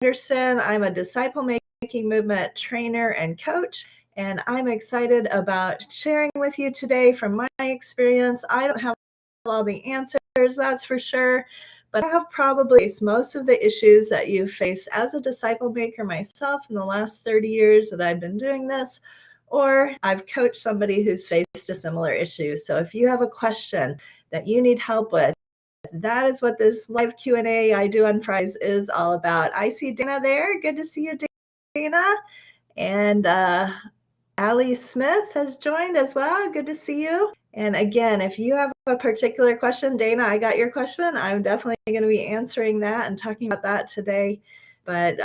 Anderson. I'm a disciple making movement trainer and coach, and I'm excited about sharing with you today from my experience. I don't have all the answers, that's for sure, but I have probably faced most of the issues that you face as a disciple maker myself in the last 30 years that I've been doing this, or I've coached somebody who's faced a similar issue. So if you have a question that you need help with, that is what this live Q&A I do on Fridays is all about. I see Dana there. Good to see you, Dana. And Allie Smith has joined as well. Good to see you. And again, if you have a particular question, Dana, I got your question. I'm definitely going to be answering that and talking about that today. But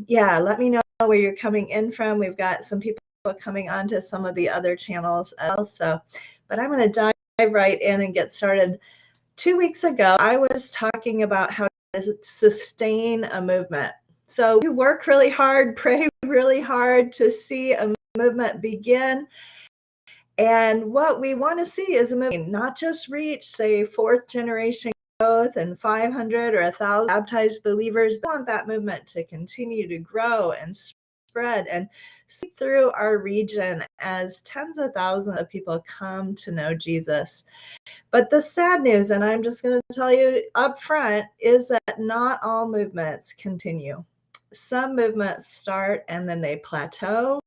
yeah, let me know where you're coming in from. We've got some people coming onto some of the other channels also. But I'm going to dive right in and get started. 2 weeks ago, I was talking about how to sustain a movement. So you work really hard, pray really hard to see a movement begin. And what we want to see is a movement not just reach, say, 4th generation growth and 500 or 1,000 baptized believers. We want that movement to continue to grow and spread and sweep through our region as tens of thousands of people come to know Jesus. But the sad news, and I'm just going to tell you up front, is that not all movements continue. Some movements start and then they plateau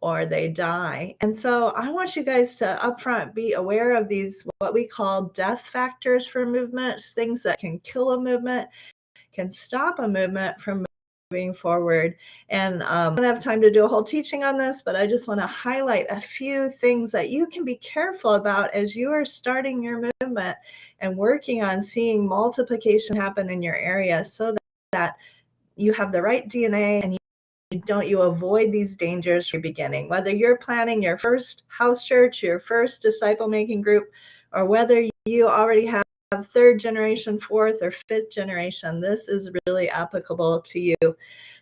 or they die. And so I want you guys to upfront be aware of these, what we call death factors for movements, things that can kill a movement, can stop a movement from moving forward. And I don't have time to do a whole teaching on this, but I just want to highlight a few things that you can be careful about as you are starting your movement and working on seeing multiplication happen in your area, so that you have the right DNA and you avoid these dangers from the beginning. Whether you're planning your first house church, your first disciple making group, or whether you already have 3rd generation, 4th, or 5th generation, this is really applicable to you.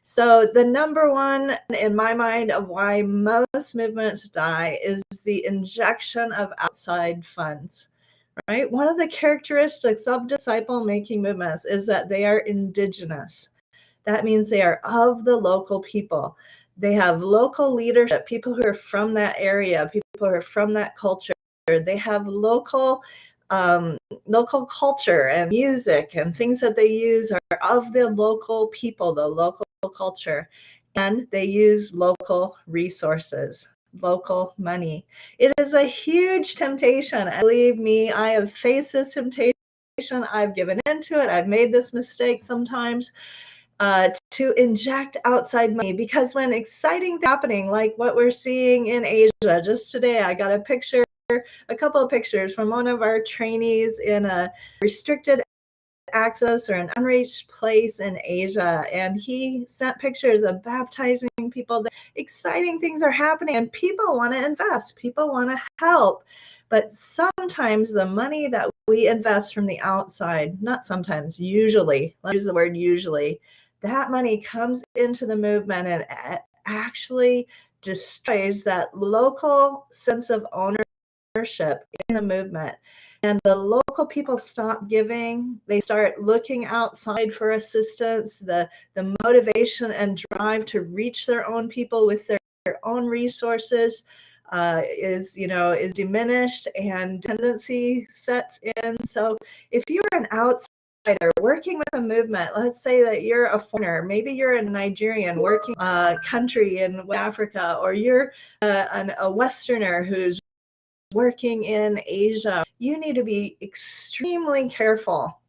So the number one in my mind of why most movements die is the injection of outside funds, right? One of the characteristics of disciple making movements is that they are indigenous. That means they are of the local people. They have local leadership, people who are from that area, people who are from that culture. They have local culture and music and things that they use are of the local people, the local culture. And they use local resources, local money. It is a huge temptation. Believe me, I have faced this temptation. I've given into it. I've made this mistake sometimes. To inject outside money, because when exciting things happening like what we're seeing in Asia, just today I got a couple of pictures from one of our trainees in a restricted access or an unreached place in Asia, and he sent pictures of baptizing people. Exciting things are happening and people want to invest, people want to help. But sometimes the money that we invest from the outside, not sometimes, usually, let's use the word usually, that money comes into the movement and actually destroys that local sense of ownership in the movement. And the local people stop giving. They start looking outside for assistance. The motivation and drive to reach their own people with their own resources is diminished, and tendency sets in. So if you're an outsider working with a movement, let's say that you're a foreigner, maybe you're a Nigerian working country in West Africa, or you're a Westerner who's working in Asia, you need to be extremely careful.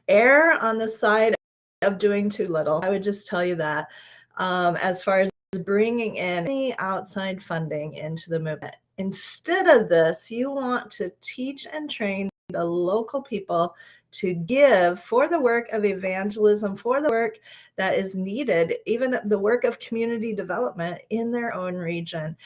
Err on the side of doing too little. I would just tell you that as far as bringing in any outside funding into the movement. Instead of this, you want to teach and train the local people to give for the work of evangelism, for the work that is needed, even the work of community development in their own region.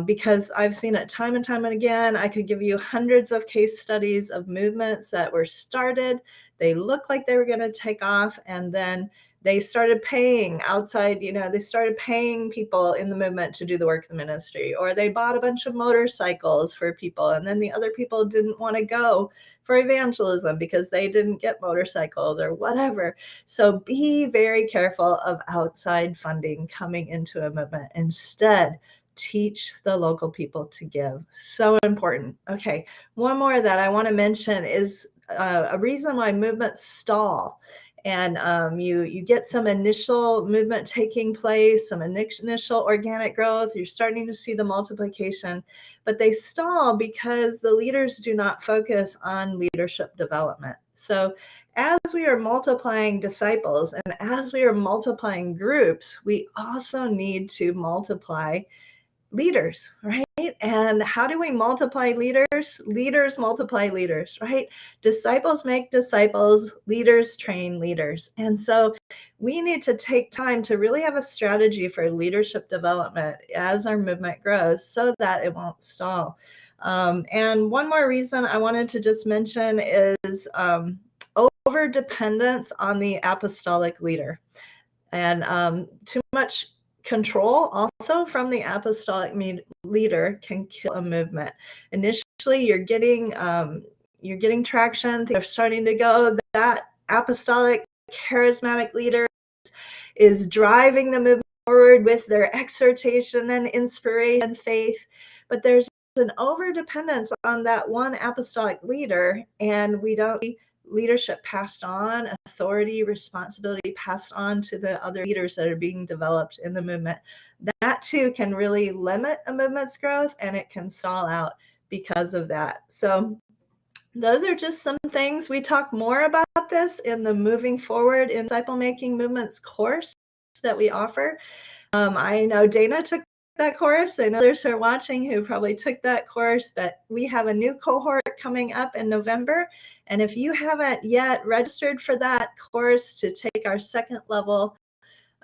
Because I've seen it time and time and again. I could give you hundreds of case studies of movements that were started. They looked like they were going to take off, and then they started paying outside, they started paying people in the movement to do the work of the ministry, or they bought a bunch of motorcycles for people, and then the other people didn't want to go for evangelism because they didn't get motorcycles or whatever. So be very careful of outside funding coming into a movement. Instead, teach the local people to give. So important. Okay, one more that I want to mention is a reason why movements stall. And you get some initial movement taking place, some initial organic growth. You're starting to see the multiplication, but they stall because the leaders do not focus on leadership development. So as we are multiplying disciples and as we are multiplying groups, we also need to multiply leaders, right? And how do we multiply leaders? Leaders multiply leaders, right? Disciples make disciples, leaders train leaders. And so we need to take time to really have a strategy for leadership development as our movement grows so that it won't stall. And one more reason I wanted to just mention is over dependence on the apostolic leader. And too much control also from the apostolic leader can kill a movement. Initially, you're getting traction. They're starting to go. That apostolic charismatic leader is driving the movement forward with their exhortation and inspiration and faith. But there's an over dependence on that one apostolic leader, and we don't see leadership passed on, authority, responsibility passed on to the other leaders that are being developed in the movement. That too can really limit a movement's growth, and it can stall out because of that. So those are just some things. We talk more about this in the Moving Forward in Disciple Making Movements course that we offer. I know Dana took that course. I know there's her watching who probably took that course, but we have a new cohort coming up in November. And if you haven't yet registered for that course to take our second level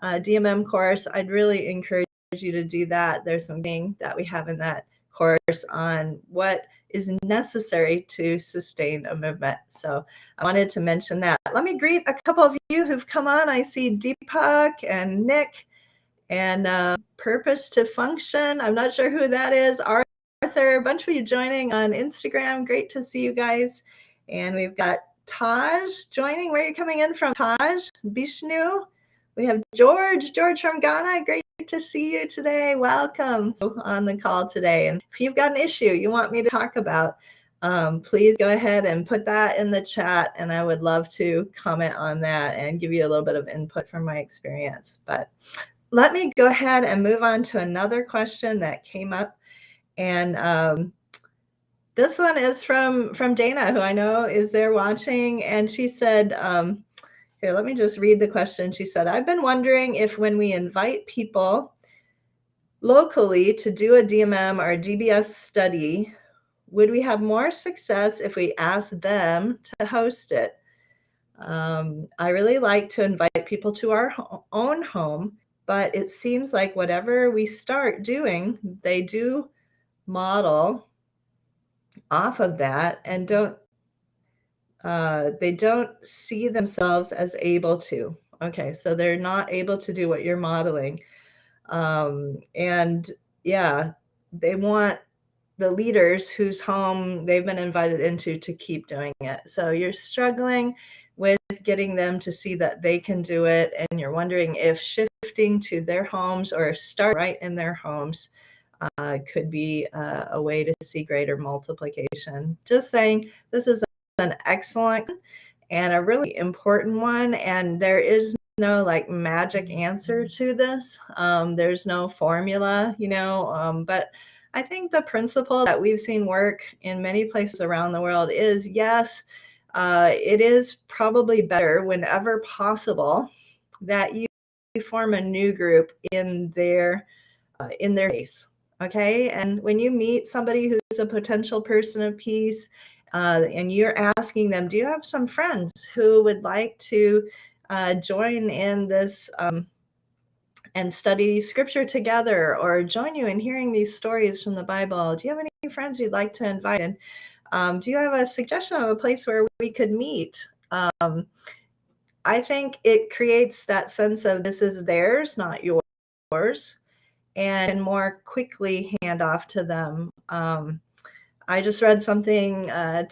DMM course, I'd really encourage you to do that. There's something that we have in that course on what is necessary to sustain a movement. So I wanted to mention that. Let me greet a couple of you who've come on. I see Deepak and Nick and Purpose to Function. I'm not sure who that is. Arthur, a bunch of you joining on Instagram. Great to see you guys. And we've got Taj joining. Where are you coming in from, Taj? Bishnu. We have George from Ghana. Great to see you today. Welcome on the call today. And if you've got an issue you want me to talk about, please go ahead and put that in the chat, and I would love to comment on that and give you a little bit of input from my experience. But let me go ahead and move on to another question that came up. And this one is from Dana, who I know is there watching. And she said, here, let me just read the question. She said, I've been wondering if when we invite people locally to do a DMM or a DBS study, would we have more success if we asked them to host it? I really like to invite people to our own home, but it seems like whatever we start doing, they do model off of that and they don't see themselves as able to. Okay, so they're not able to do what you're modeling. And yeah, they want the leaders whose home they've been invited into to keep doing it. So you're struggling with getting them to see that they can do it, and you're wondering if shifting to their homes or start right in their homes could be a way to see greater multiplication. Just saying, this is an excellent and a really important one, and there is no like magic answer to this. There's no formula, but I think the principle that we've seen work in many places around the world is, yes, it is probably better whenever possible that you form a new group in their case. Okay, and when you meet somebody who's a potential person of peace, and you're asking them, do you have some friends who would like to join in this and study scripture together, or join you in hearing these stories from the Bible? Do you have any friends you'd like to invite? And do you have a suggestion of a place where we could meet? I think it creates that sense of this is theirs, not yours, and can more quickly hand off to them. I just read something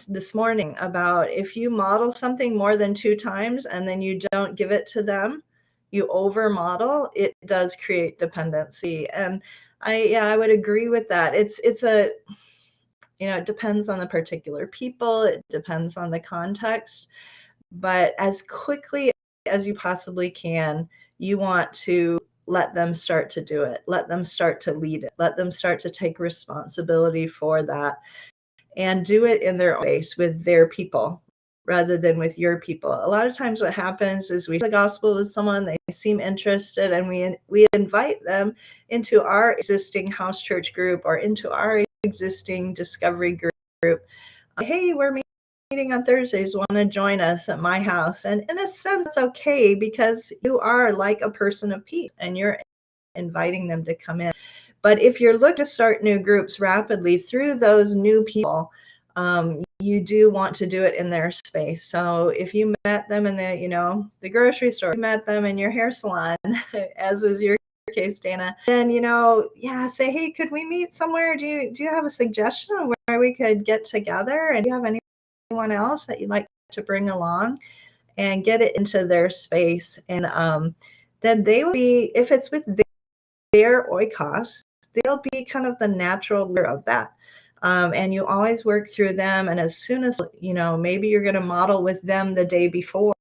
this morning about if you model something more than 2 times and then you don't give it to them, you over model, it does create dependency. And I would agree with that. It's a, it depends on the particular people, it depends on the context, but as quickly as you possibly can, you want to let them start to do it, let them start to lead it, let them start to take responsibility for that, and do it in their own space with their people rather than with your people. A lot of times what happens is we share the gospel with someone, they seem interested, and we invite them into our existing house church group or into our existing discovery group. Hey, we're meeting on Thursdays, want to join us at my house? And in a sense, it's okay because you are like a person of peace and you're inviting them to come in. But if you're looking to start new groups rapidly through those new people, you do want to do it in their space. So if you met them in the grocery store, you met them in your hair salon, as is your case, Dana, then say, hey, could we meet somewhere? Do you have a suggestion of where we could get together? And do you have anyone else that you'd like to bring along? And get it into their space. And then they will be, if it's with their oikos, they'll be kind of the natural leader of that. And you always work through them. And as soon as, maybe you're going to model with them the day before,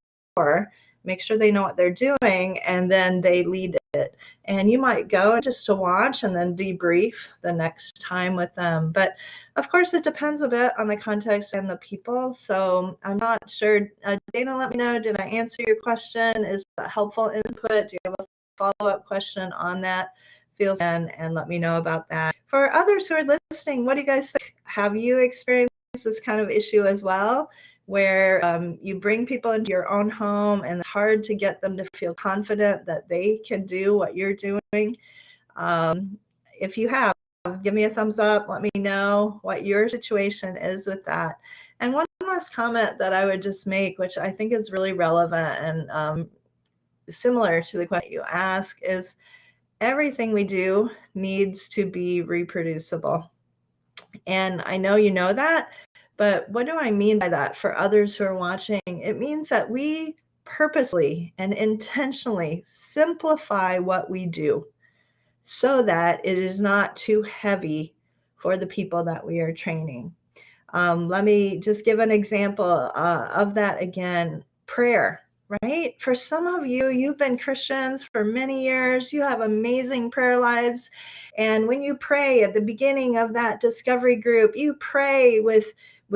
make sure they know what they're doing, and then they lead it. And you might go just to watch and then debrief the next time with them. But of course, it depends a bit on the context and the people. So I'm not sure. Dana, let me know. Did I answer your question? Is that helpful input? Do you have a follow-up question on that? Feel free and let me know about that. For others who are listening, what do you guys think? Have you experienced this kind of issue as well, where you bring people into your own home and it's hard to get them to feel confident that they can do what you're doing? If you have, give me a thumbs up. Let me know what your situation is with that. And one last comment that I would just make, which I think is really relevant and similar to the question you ask, is everything we do needs to be reproducible. And I know you know that, but what do I mean by that for others who are watching? It means that we purposely and intentionally simplify what we do so that it is not too heavy for the people that we are training. Let me just give an example of that again. Prayer. Right? For some of you, you've been Christians for many years. You have amazing prayer lives. And when you pray at the beginning of that discovery group, you pray with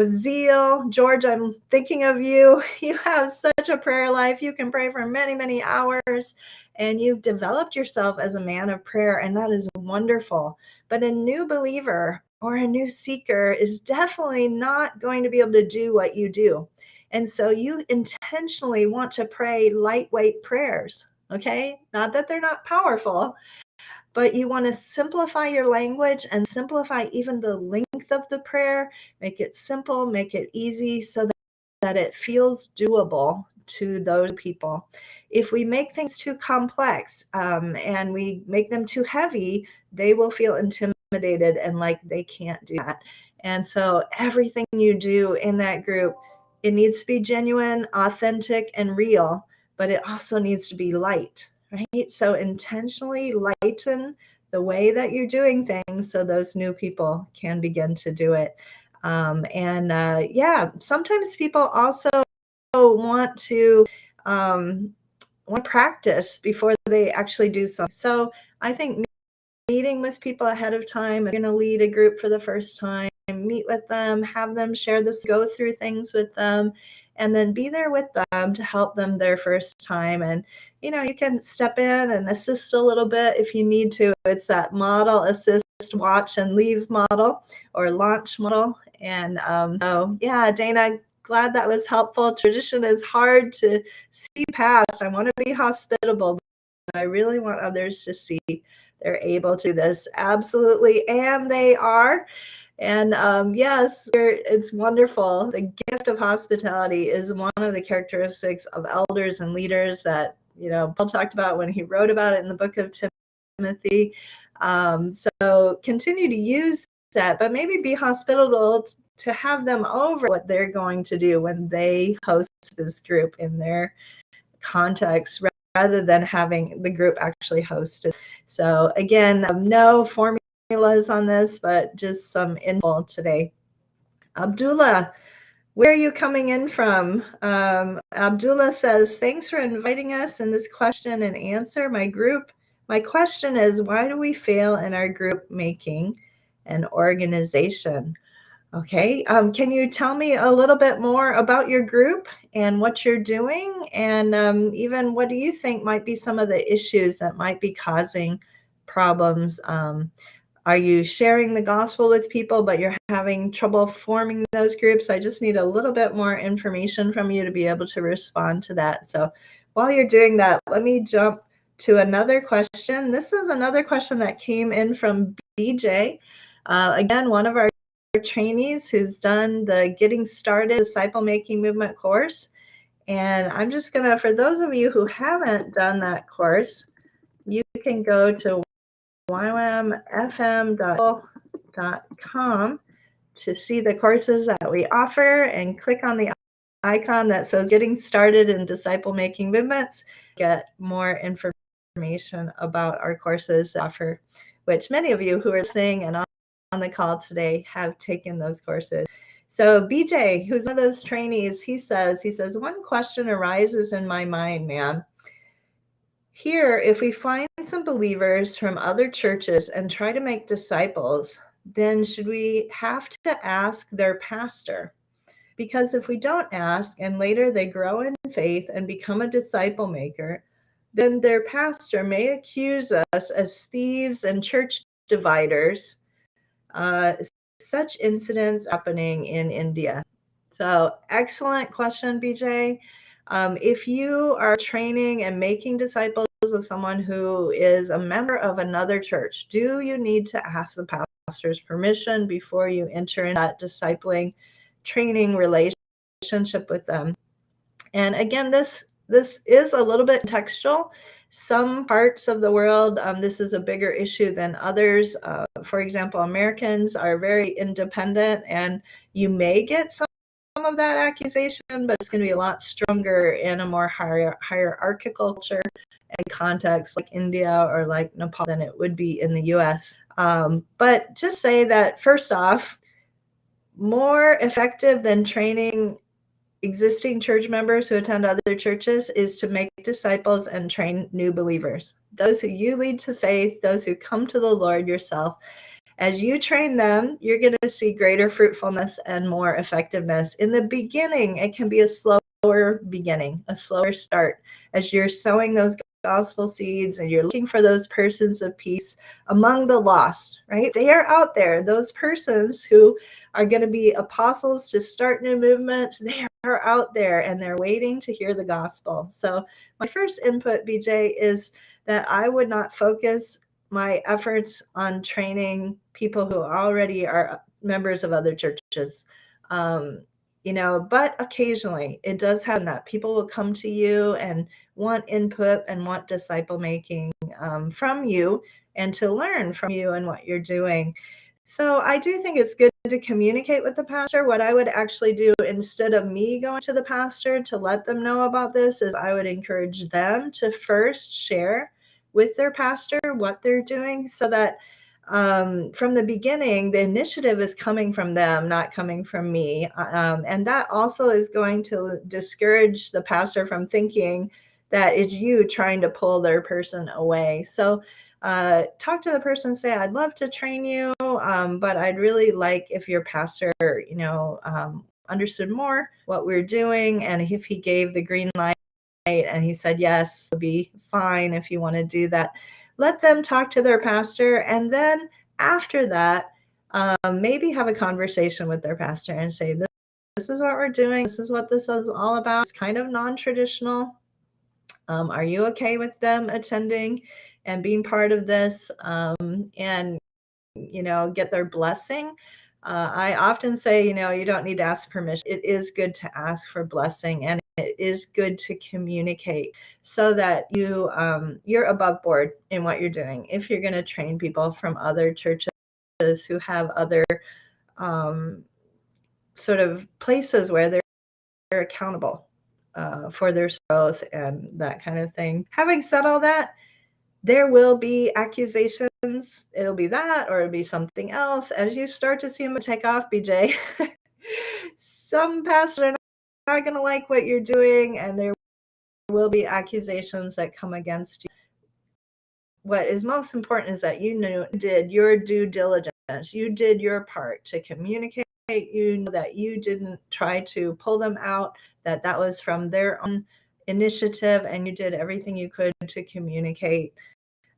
zeal. George, I'm thinking of you. You have such a prayer life. You can pray for many, many hours. And you've developed yourself as a man of prayer. And that is wonderful. But a new believer or a new seeker is definitely not going to be able to do what you do. And so you intentionally want to pray lightweight prayers, okay? Not that they're not powerful, but you want to simplify your language and simplify even the length of the prayer. Make it simple, make it easy so that it feels doable to those people. If we make things too complex and we make them too heavy, they will feel intimidated and like they can't do that. And so everything you do in that group, it needs to be genuine, authentic, and real, but it also needs to be light, right? So intentionally lighten the way that you're doing things so those new people can begin to do it. Sometimes people also want to practice before they actually do something. So I think meeting with people ahead of time, if you're going to lead a group for the first time, meet with them, have them share this, go through things with them, and then be there with them to help them their first time. And, you can step in and assist a little bit if you need to. It's that model, assist, watch, and leave model or launch model. And Dana, glad that was helpful. Tradition is hard to see past. I want to be hospitable, but I really want others to see they're able to do this. Absolutely. And they are. And yes, it's wonderful. The gift of hospitality is one of the characteristics of elders and leaders that, Paul talked about when he wrote about it in the book of Timothy. So continue to use that, but maybe be hospitable to have them over what they're going to do when they host this group in their context, rather than having the group actually host it. So again, no formulas on this, but just some info today. Abdullah, where are you coming in from? Abdullah says, thanks for inviting us in this question and answer. My question is, why do we fail in our group making and organization? Okay, can you tell me a little bit more about your group and what you're doing? And even what do you think might be some of the issues that might be causing problems? Are you sharing the gospel with people, but you're having trouble forming those groups? I just need a little bit more information from you to be able to respond to that. So while you're doing that, let me jump to another question. This is another question that came in from BJ. Again, one of our trainees who's done the Getting Started Disciple Making Movement course. And I'm just going to, for those of you who haven't done that course, you can go to ymfm.com to see the courses that we offer and click on the icon that says Getting Started in Disciple Making Movements. Get more information about our courses offer, which many of you who are listening and on the call today have taken those courses. So BJ, who's one of those trainees, he says, one question arises in my mind, man. Here, if we find some believers from other churches and try to make disciples, then should we have to ask their pastor? Because if we don't ask and later they grow in faith and become a disciple maker, then their pastor may accuse us as thieves and church dividers. Such incidents happening in India. So excellent question, BJ. If you are training and making disciples of someone who is a member of another church, do you need to ask the pastor's permission before you enter in that discipling training relationship with them? And again, this is a little bit textual. Some parts of the world, this is a bigger issue than others. For example, Americans are very independent, and you may get some of that accusation, but it's going to be a lot stronger in a more hierarchical culture and context like India or like Nepal than it would be in the US. But just say that, first off, more effective than training existing church members who attend other churches is to make disciples and train new believers. Those who you lead to faith, those who come to the Lord yourself. As you train them, you're going to see greater fruitfulness and more effectiveness. In the beginning, it can be a slower beginning, a slower start. As you're sowing those gospel seeds and you're looking for those persons of peace among the lost, right? They are out there. Those persons who are going to be apostles to start new movements, they are out there and they're waiting to hear the gospel. So my first input, BJ, is that I would not focus my efforts on training people who already are members of other churches. But occasionally it does happen that people will come to you and want input and want disciple making from you and to learn from you and what you're doing. So I do think it's good to communicate with the pastor. What I would actually do instead of me going to the pastor to let them know about this is I would encourage them to first share with their pastor what they're doing, so that from the beginning, the initiative is coming from them, not coming from me. And that also is going to discourage the pastor from thinking that it's you trying to pull their person away. So talk to the person, say, I'd love to train you, but I'd really like if your pastor, understood more what we're doing. And if he gave the green light and he said, yes, it'll be fine if you want to do that. Let them talk to their pastor, and then after that, maybe have a conversation with their pastor and say, this is what we're doing. This is what this is all about. It's kind of non-traditional. Are you okay with them attending and being part of this? And get their blessing I often say, you don't need to ask permission. It is good to ask for blessing, and it is good to communicate so that you're above board in what you're doing. If you're going to train people from other churches who have other sort of places where they're accountable for their growth and that kind of thing. Having said all that, there will be accusations. It'll be that, or it'll be something else. As you start to see them take off, BJ, some pastors are not going to like what you're doing, and there will be accusations that come against you. What is most important is that you did your due diligence. You did your part to communicate. You know that you didn't try to pull them out, that was from their own initiative, and you did everything you could to communicate.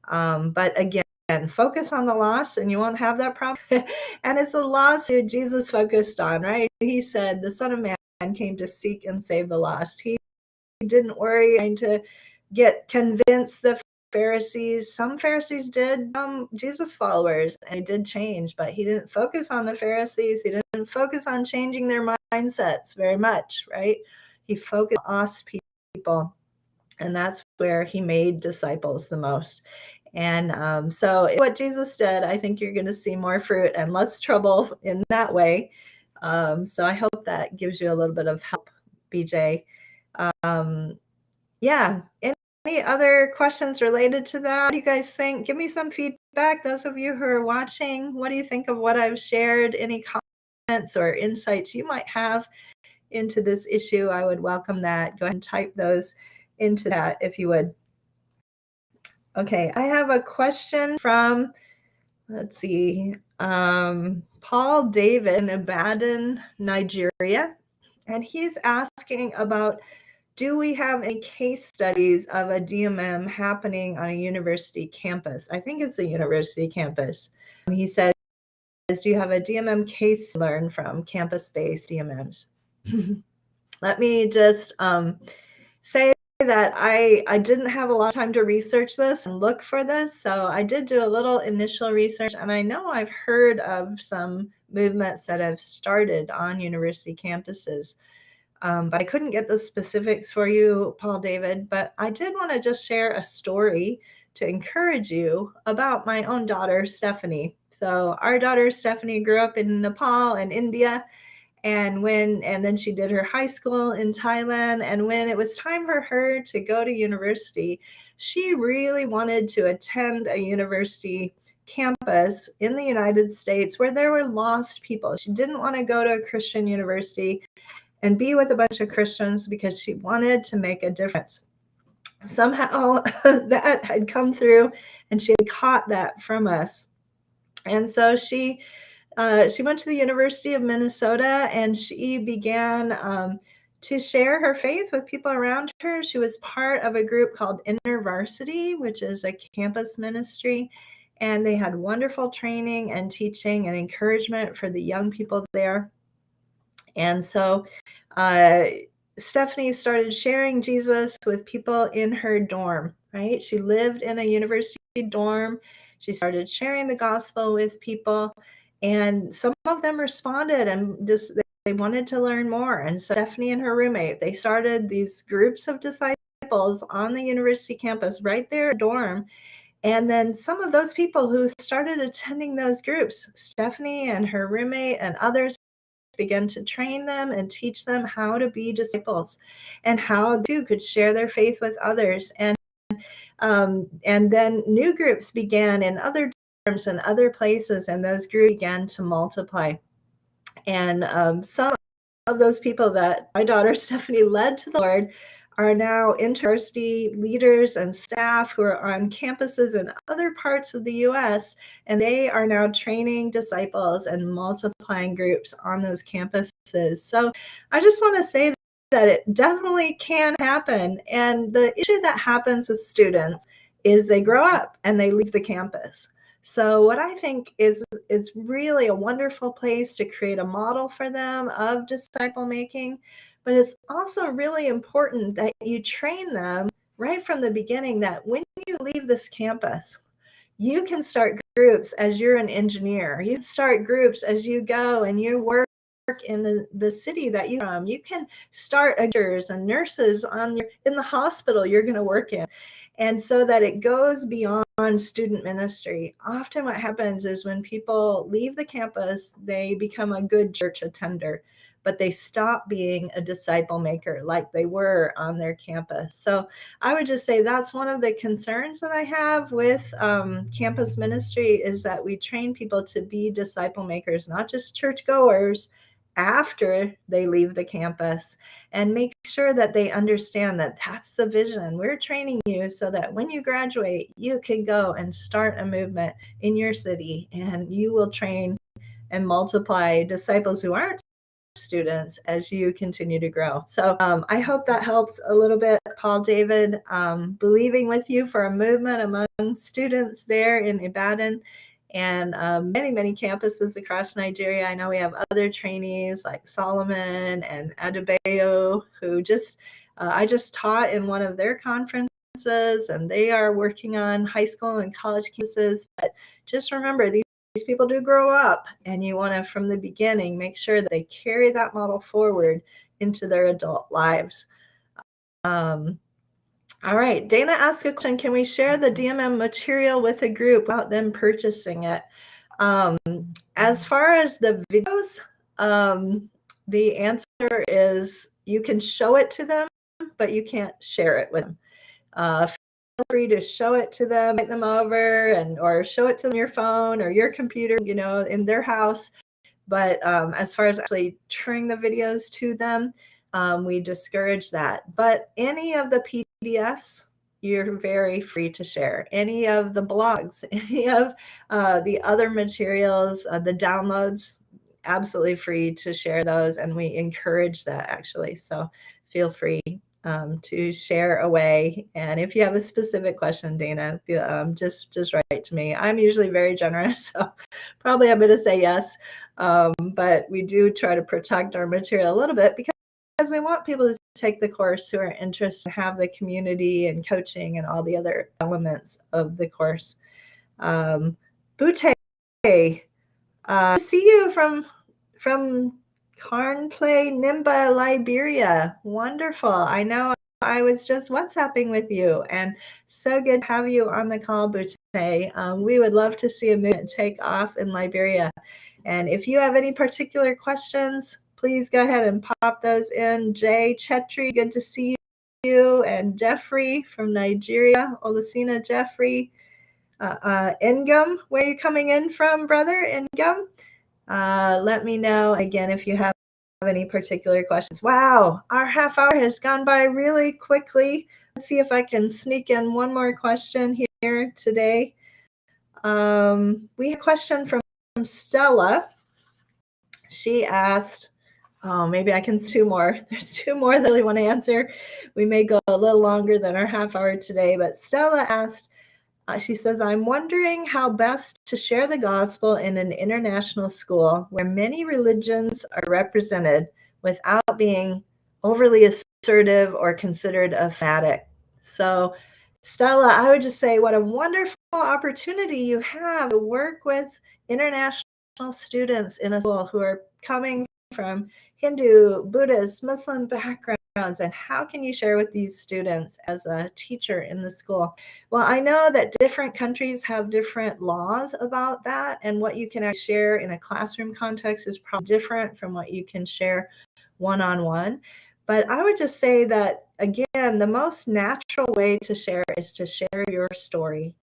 But again, focus on the lost and you won't have that problem. And it's a lost who Jesus focused on, right? He said the Son of Man came to seek and save the lost. He didn't worry trying to convince the Pharisees. Some Pharisees did Jesus followers, and he did change, but he didn't focus on the Pharisees. He didn't focus on changing their mindsets very much, right? He focused on lost people, and that's where he made disciples the most. And so what Jesus did, I think you're going to see more fruit and less trouble in that way. So I hope that gives you a little bit of help, BJ. Yeah. Any other questions related to that? What do you guys think? Give me some feedback. Those of you who are watching, what do you think of what I've shared? Any comments or insights you might have into this issue? I would welcome that. Go ahead and type those into that if you would. Okay, I have a question from, let's see, Paul David in Ibadan, Nigeria. And he's asking about, do we have any case studies of a DMM happening on a university campus? I think it's a university campus. He says, do you have a DMM case to learn from campus-based DMMs? Let me just say that I didn't have a lot of time to research this and look for this. So I did do a little initial research, and I know I've heard of some movements that have started on university campuses. But I couldn't get the specifics for you, Paul David, but I did want to just share a story to encourage you about my own daughter, Stephanie. So our daughter, Stephanie, grew up in Nepal and India, and then she did her high school in Thailand. And when it was time for her to go to university, she really wanted to attend a university campus in the United States where there were lost people. She didn't want to go to a Christian university and be with a bunch of Christians because she wanted to make a difference. Somehow that had come through, and she had caught that from us. And so she went to the University of Minnesota, and she began to share her faith with people around her. She was part of a group called InterVarsity, which is a campus ministry. And they had wonderful training and teaching and encouragement for the young people there. And so Stephanie started sharing Jesus with people in her dorm, right? She lived in a university dorm. She started sharing the gospel with people, and some of them responded and just they wanted to learn more. And so Stephanie and her roommate, they started these groups of disciples on the university campus right there in the dorm. And then some of those people who started attending those groups, Stephanie and her roommate and others, began to train them and teach them how to be disciples and how they could share their faith with others. And then new groups began in other dorms and other places, and those groups began to multiply. And some of those people that my daughter Stephanie led to the Lord are now InterVarsity leaders and staff who are on campuses in other parts of the U.S., and they are now training disciples and multiplying groups on those campuses. So I just want to say that it definitely can happen. And the issue that happens with students is they grow up and they leave the campus. So what I think is it's really a wonderful place to create a model for them of disciple making. But it's also really important that you train them right from the beginning that when you leave this campus, You can start groups as you're an engineer. You can start groups as you go and you work in the city that you're from. You can start doctors and nurses in the hospital you're going to work in. And so that it goes beyond student ministry. Often what happens is when people leave the campus, they become a good church attender, but they stop being a disciple maker like they were on their campus. So I would just say that's one of the concerns that I have with campus ministry, is that we train people to be disciple makers, not just churchgoers after they leave the campus, and make sure that they understand that that's the vision. We're training you so that when you graduate, you can go and start a movement in your city, and you will train and multiply disciples who aren't students as you continue to grow. So I hope that helps a little bit, Paul David. Believing with you for a movement among students there in Ibadan and many, many campuses across Nigeria. I know we have other trainees like Solomon and Adebayo, who I just taught in one of their conferences, and they are working on high school and college campuses. But just remember, these people do grow up, and you want to, from the beginning, make sure that they carry that model forward into their adult lives. All right, Dana asked a question: can we share the DMM material with a group without them purchasing it? As far as the videos, the answer is you can show it to them, but you can't share it with them. Feel free to show it to them, invite them over, or show it to them your phone or your computer, in their house. But as far as actually turning the videos to them, we discourage that. But any of the PDFs, you're very free to share. Any of the blogs, any of the other materials, the downloads, absolutely free to share those. And we encourage that, actually. So feel free to share away. And if you have a specific question, Dana, just write to me. I'm usually very generous, so probably I'm going to say yes. But we do try to protect our material a little bit, because we want people to take the course who are interested, have the community and coaching and all the other elements of the course. Bute, see you from Carnplay, Nimba, Liberia. Wonderful. I know I was just WhatsApping with you, and so good to have you on the call, Bute. We would love to see a movement take off in Liberia. And if you have any particular questions, please go ahead and pop those in. Jay Chetri, good to see you. And Jeffrey from Nigeria, Olusina Jeffrey. Ingam, where are you coming in from, brother? Ingam? Let me know again if you have any particular questions. Wow, our half hour has gone by really quickly. Let's see if I can sneak in one more question here today. We have a question from Stella. She asked, maybe I can two more. There's two more that I really want to answer. We may go a little longer than our half hour today, but Stella asked, she says, I'm wondering how best to share the gospel in an international school where many religions are represented without being overly assertive or considered a fanatic. So, Stella, I would just say what a wonderful opportunity you have to work with international students in a school who are coming from Hindu, Buddhist, Muslim backgrounds. And how can you share with these students as a teacher in the school? Well, I know that different countries have different laws about that, and what you can actually share in a classroom context is probably different from what you can share one-on-one. But I would just say that, again, the most natural way to share is to share your story.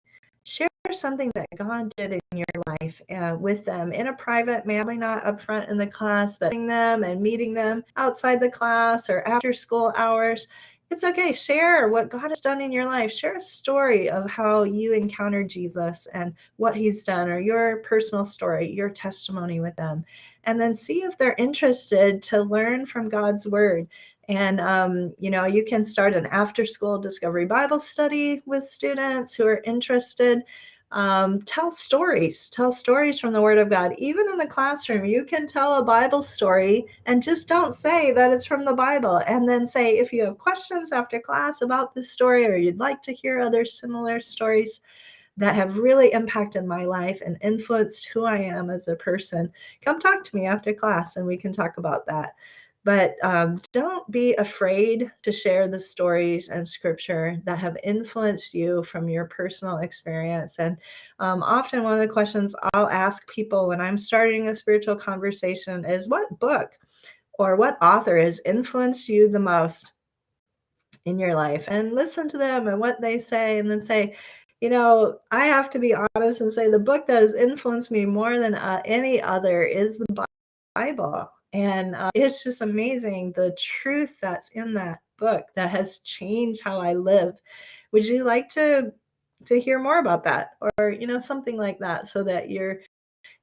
Share something that God did in your life with them in a private manner, not up front in the class, but meeting them outside the class or after school hours. It's okay. Share what God has done in your life. Share a story of how you encountered Jesus and what he's done, or your personal story, your testimony with them. And then see if they're interested to learn from God's word. And, you can start an after-school Discovery Bible study with students who are interested. Tell stories from the Word of God. Even in the classroom, you can tell a Bible story and just don't say that it's from the Bible. And then say, if you have questions after class about this story, or you'd like to hear other similar stories, that have really impacted my life and influenced who I am as a person, come talk to me after class and we can talk about that. But don't be afraid to share the stories and scripture that have influenced you from your personal experience. And often one of the questions I'll ask people when I'm starting a spiritual conversation is, what book or what author has influenced you the most in your life? And listen to them and what they say, and then say, I have to be honest and say the book that has influenced me more than any other is the Bible. And it's just amazing the truth that's in that book that has changed how I live. Would you like to hear more about that, or something like that, so that you're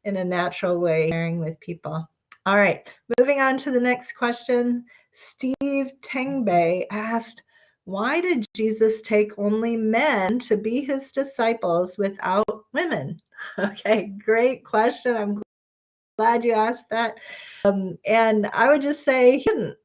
in a natural way sharing with people? All right, moving on to the next question. Steve Tengbei asked, why did Jesus take only men to be his disciples without women? Okay, great question. I'm glad you asked that. And I would just say he didn't.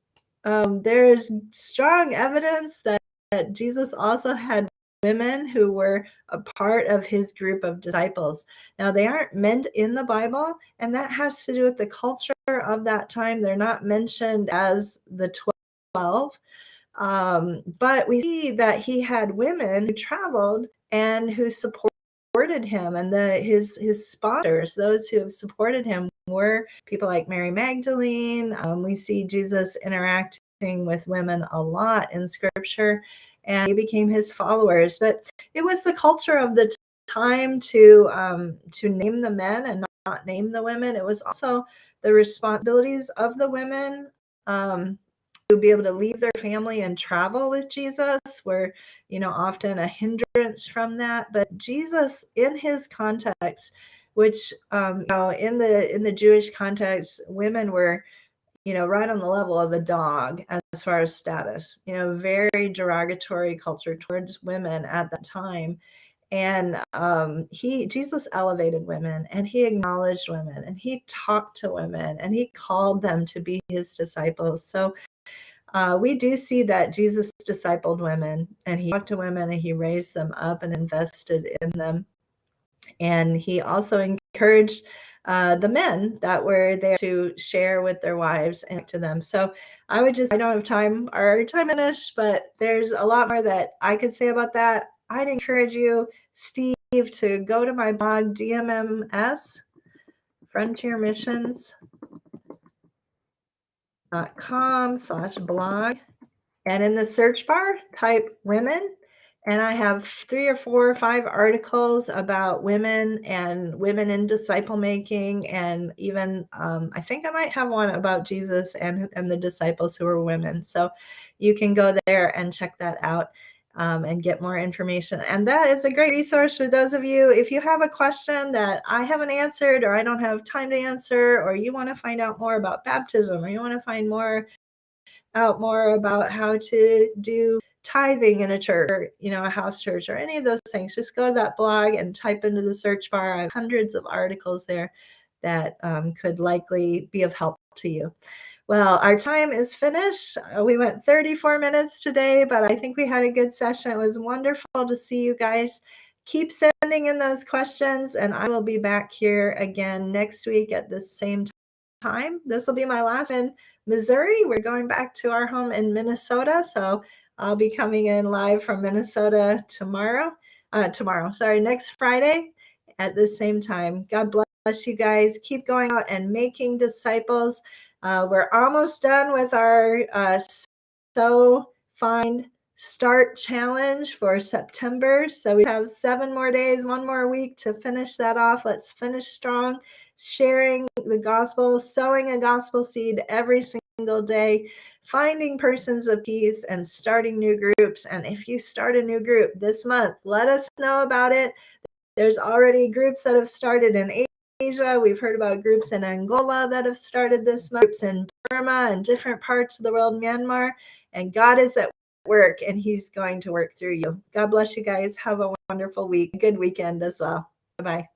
There's strong evidence that Jesus also had women who were a part of his group of disciples. Now, they aren't mentioned in the Bible, and that has to do with the culture of that time. They're not mentioned as the 12. But we see that he had women who traveled and who supported him, and his sponsors, those who have supported him, were people like Mary Magdalene. We see Jesus interacting with women a lot in scripture, and they became his followers. But it was the culture of the time to name the men and not name the women. It was also the responsibilities of the women to be able to leave their family and travel with Jesus were, often a hindrance from that. But Jesus, in his context, which in the Jewish context, women were, right on the level of a dog as far as status, very derogatory culture towards women at that time. And Jesus elevated women, and he acknowledged women, and he talked to women, and he called them to be his disciples. So we do see that Jesus discipled women, and he talked to women, and he raised them up and invested in them. And he also encouraged the men that were there to share with their wives and to them. So I don't have time, our time finished, but there's a lot more that I could say about that. I'd encourage you, Steve, to go to my blog, DMMs, frontiermissions.com/blog. And in the search bar, type women. And I have 3 or 4 or 5 articles about women and women in disciple making. And even, I think I might have one about Jesus and the disciples who were women. So you can go there and check that out and get more information. And that is a great resource for those of you, if you have a question that I haven't answered, or I don't have time to answer, or you want to find out more about baptism, or you want to find out more about how to do tithing in a church, or a house church, or any of those things, just go to that blog and type into the search bar. I have hundreds of articles there that could likely be of help to you. Well, our time is finished. We went 34 minutes today, but I think we had a good session. It was wonderful to see you guys. Keep sending in those questions, and I will be back here again next week at the same time. This will be my last in Missouri. We're going back to our home in Minnesota, so I'll be coming in live from Minnesota next Friday at the same time. God bless you guys. Keep going out and making disciples. We're almost done with our So Find Start Challenge for September. So we have 7 more days, 1 more week to finish that off. Let's finish strong, sharing the gospel, sowing a gospel seed every single day, finding persons of peace, and starting new groups. And if you start a new group this month, let us know about it. There's already groups that have started in Asia. We've heard about groups in Angola that have started this month, groups in Burma and different parts of the world, Myanmar. And God is at work, and he's going to work through you. God bless you guys. Have a wonderful week. Good weekend as well. Bye-bye.